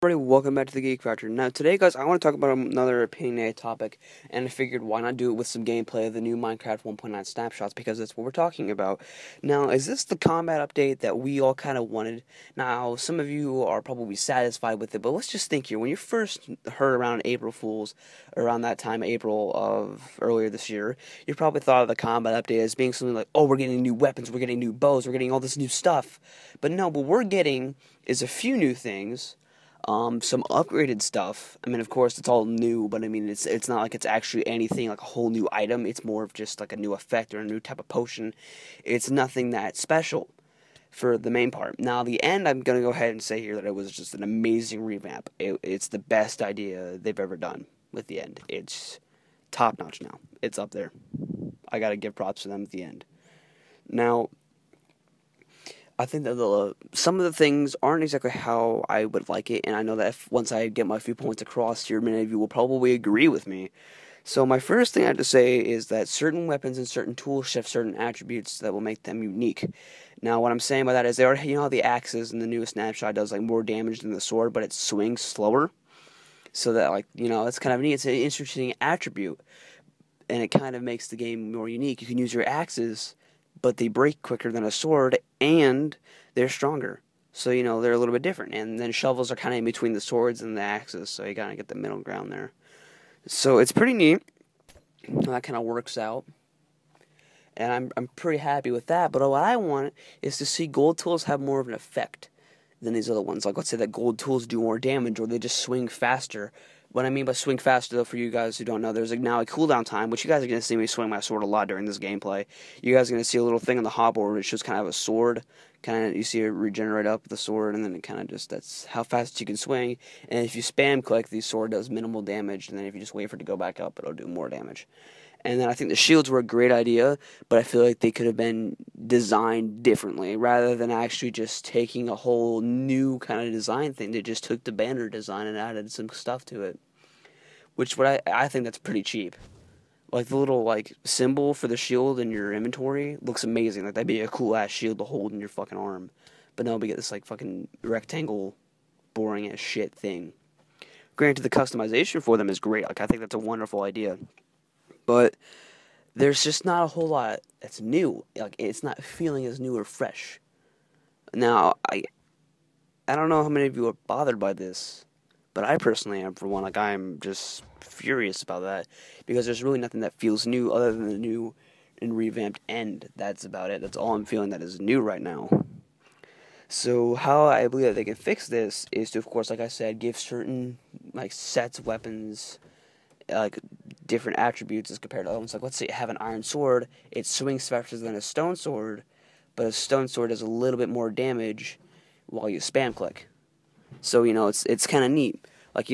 Everybody, welcome back to the Geek Factor. Now, today, guys, I want to talk about another opinionated topic, and I figured why not do it with some gameplay of the new Minecraft 1.9 snapshots, because that's what we're talking about. Now, is this the combat update that we all kind of wanted? Now, some of you are probably satisfied with it, but let's just think here. When you first heard around April Fools, around that time, April of earlier this year, you probably thought of the combat update as being something like, oh, we're getting new weapons, we're getting new bows, we're getting all this new stuff. But no, what we're getting is a few new things. Some upgraded stuff. I mean, of course, it's all new, but I mean, it's not like it's actually anything like a whole new item. It's more of just like a new effect or a new type of potion. It's nothing that special for the main part. Now, the end, I'm going to go ahead and say here that it was just an amazing revamp. It's the best idea they've ever done with the end. It's top-notch now. It's up there. I got to give props to them at the end. Now, I think that some of the things aren't exactly how I would like it, and I know that once I get my few points across here, many of you will probably agree with me. So my first thing I have to say is that certain weapons and certain tools have certain attributes that will make them unique. Now, what I'm saying by that is, how the axes in the newest snapshot does like more damage than the sword, but it swings slower. So that, it's kind of neat. It's an interesting attribute, and it kind of makes the game more unique. You can use your axes, but they break quicker than a sword, and they're stronger. So, they're a little bit different. And then shovels are kind of in between the swords and the axes, so you gotta get the middle ground there. So it's pretty neat. That kind of works out. And I'm pretty happy with that. But what I want is to see gold tools have more of an effect than these other ones. Like, let's say that gold tools do more damage, or they just swing faster. What I mean by swing faster, though, for you guys who don't know, there's now a cooldown time, which you guys are going to see me swing my sword a lot during this gameplay. You guys are going to see a little thing on the hotbar which shows kind of a sword. You see it regenerate up the sword, and then it kind of that's how fast you can swing. And if you spam click, the sword does minimal damage, and then if you just wait for it to go back up, it'll do more damage. And then I think the shields were a great idea, but I feel like they could have been designed differently. Rather than actually just taking a whole new kind of design thing, they just took the banner design and added some stuff to it. Which I think that's pretty cheap. Like the little symbol for the shield in your inventory looks amazing. Like that'd be a cool ass shield to hold in your fucking arm. But no, we get this fucking rectangle, boring ass shit thing. Granted, the customization for them is great. I think that's a wonderful idea. But there's just not a whole lot that's new. It's not feeling as new or fresh. Now, I don't know how many of you are bothered by this, but I personally am, for one. I'm just furious about that, because there's really nothing that feels new other than the new and revamped end. That's about it. That's all I'm feeling that is new right now. So how I believe that they can fix this is to, of course, like I said, give certain sets of weapons different attributes as compared to other ones. Like, let's say you have an iron sword, it swings faster than a stone sword, but a stone sword does a little bit more damage while you spam click. So, it's kind of neat.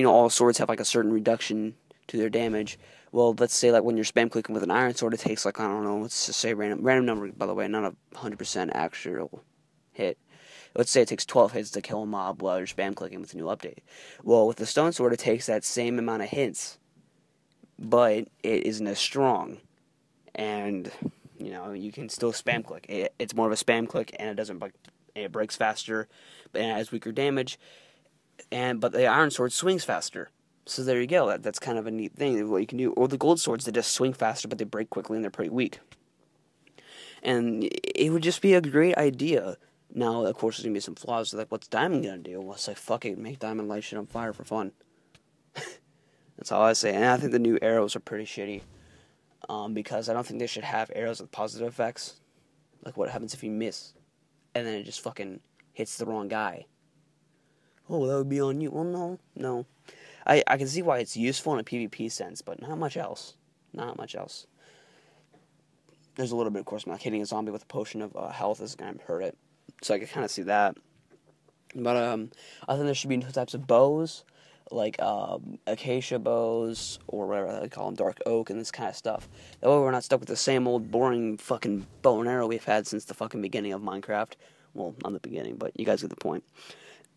All swords have a certain reduction to their damage. Well, let's say when you're spam clicking with an iron sword, it takes I don't know, let's just say random number, by the way, not 100% actual hit. Let's say it takes 12 hits to kill a mob while you're spam clicking with a new update. Well, with the stone sword, it takes that same amount of hits, but it isn't as strong, and you can still spam click. It's more of a spam click, and it breaks faster, but it has weaker damage, but the iron sword swings faster. So there you go. That's kind of a neat thing what you can do. Or the gold swords, they just swing faster, but they break quickly, and they're pretty weak. And it would just be a great idea. Now, of course, there's gonna be some flaws. What's Diamond gonna do? Well, it's fuck it, make Diamond light shit on fire for fun. That's all I say. And I think the new arrows are pretty shitty. Because I don't think they should have arrows with positive effects. Like what happens if you miss, and then it just fucking hits the wrong guy. Oh, that would be on you. Well, no. I can see why it's useful in a PvP sense, but not much else. Not much else. There's a little bit, of course, hitting a zombie with a potion of health is going to hurt it. So I can kind of see that. But I think there should be two types of bows, acacia bows, or whatever they call them, dark oak, and this kind of stuff. That way we're not stuck with the same old boring fucking bow and arrow we've had since the fucking beginning of Minecraft. Well, not the beginning, but you guys get the point.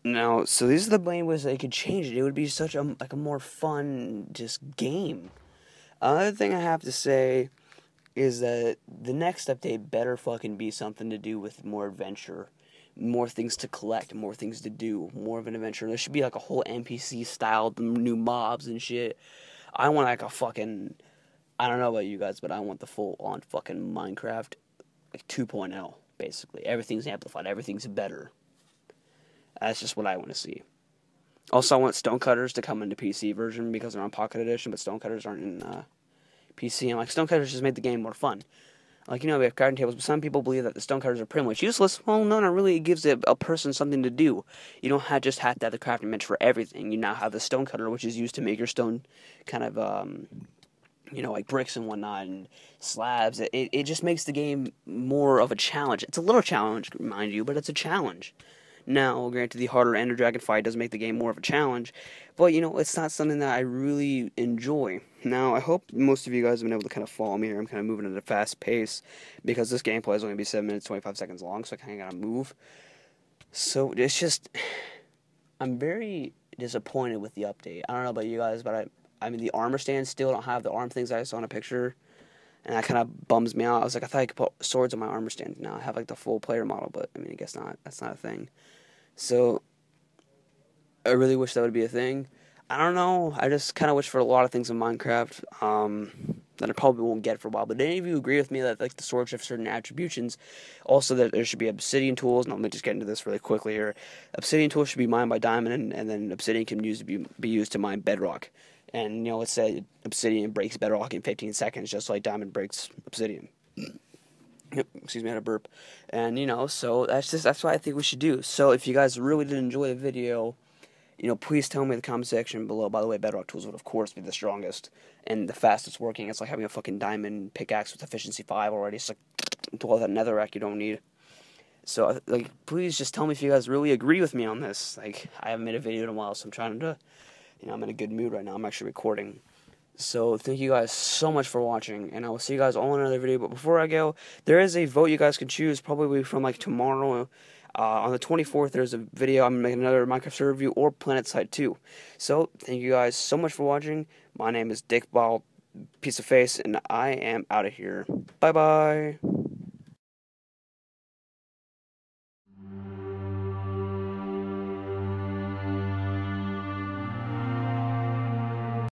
Now, so these are the main ways they could change it. It would be such a more fun just game. Another thing I have to say is that the next update better fucking be something to do with more adventure. more things to collect, more things to do, more of an adventure. There should be like a whole NPC style, new mobs and shit. I want like a fucking, I don't know about you guys, but I want the full on fucking Minecraft like 2.0, basically. Everything's amplified, everything's better. That's just what I want to see. Also, I want Stonecutters to come into PC version because they're on Pocket Edition, but Stonecutters aren't in PC. And like, Stonecutters just made the game more fun. Like, we have crafting tables, but some people believe that the stonecutters are pretty much useless. Well, no, really, it gives a person something to do. You don't just have to have the crafting bench for everything. You now have the stonecutter, which is used to make your stone kind of, like bricks and whatnot, and slabs. It just makes the game more of a challenge. It's a little challenge, mind you, but it's a challenge. Now, granted, the harder Ender Dragon fight does make the game more of a challenge, but, it's not something that I really enjoy. Now, I hope most of you guys have been able to kind of follow me here. I'm kind of moving at a fast pace, because this gameplay is only going to be 7 minutes, 25 seconds long, so I kind of got to move. So, it's just, I'm very disappointed with the update. I don't know about you guys, but I mean, the armor stands still don't have the arm things I saw in a picture, and that kind of bums me out. I was like, I thought I could put swords on my armor stand now. I have, like, the full player model, but, I mean, I guess not. That's not a thing. So, I really wish that would be a thing. I don't know. I just kind of wish for a lot of things in Minecraft that I probably won't get for a while. But any of you agree with me that like the sword should have certain attributions? Also, that there should be obsidian tools. Now, let me just get into this really quickly here. Obsidian tools should be mined by diamond, and then obsidian can be used to mine bedrock. And let's say obsidian breaks bedrock in 15 seconds, just like diamond breaks obsidian. Yep, excuse me, I had a burp. And, so that's what I think we should do. So if you guys really did enjoy the video, please tell me in the comment section below. By the way, bedrock tools would, of course, be the strongest and the fastest working. It's like having a fucking diamond pickaxe with efficiency 5 already. It's like all that netherrack you don't need. So, please just tell me if you guys really agree with me on this. Like, I haven't made a video in a while, so I'm trying to, I'm in a good mood right now. I'm actually recording. So, thank you guys so much for watching, and I will see you guys all in another video. But before I go, there is a vote you guys can choose, probably from, tomorrow. On the 24th, there's a video. I'm making another Minecraft server review or Planet Side 2. So, thank you guys so much for watching. My name is Dick Ball, Piece of Face, and I am out of here. Bye-bye.